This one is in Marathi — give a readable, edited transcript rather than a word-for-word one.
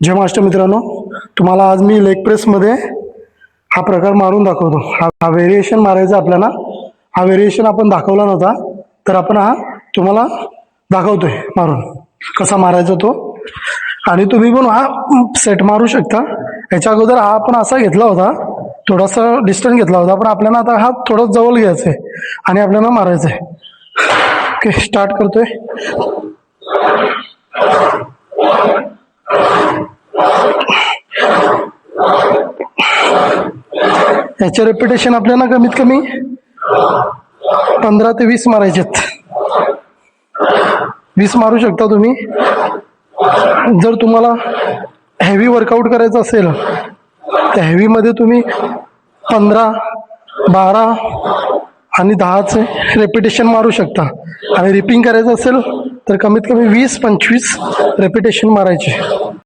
जय महाराष्ट्र मित्रांनो, तुम्हाला आज मी लेग प्रेसमध्ये हा प्रकार मारून दाखवतो. हा व्हेरिएशन मारायचा आपल्याला. हा व्हेरिएशन आपण दाखवला नव्हता, तर आपण हा तुम्हाला दाखवतोय मारून कसा मारायचा तो. आणि तुम्ही पण हा सेट मारू शकता. याच्या अगोदर हा आपण असा घेतला होता, थोडासा डिस्टन्स घेतला होता, पण आपल्याला आता हा थोडा जवळ घ्यायचा आहे आणि आपल्याला मारायचं आहे. ओके, स्टार्ट करतोय. याचे रेपिटेशन आपल्याला कमीत कमी 15 ते 20 मारायचेत. 20 मारू शकता तुम्ही. जर तुम्हाला हेवी वर्कआउट करायचं असेल तर हेवीमध्ये तुम्ही 15, 12 आणि 10चे रेपिटेशन मारू शकता. आणि रिपिंग करायचं असेल तर कमीत कमी 20-25 रेपिटेशन मारायचे.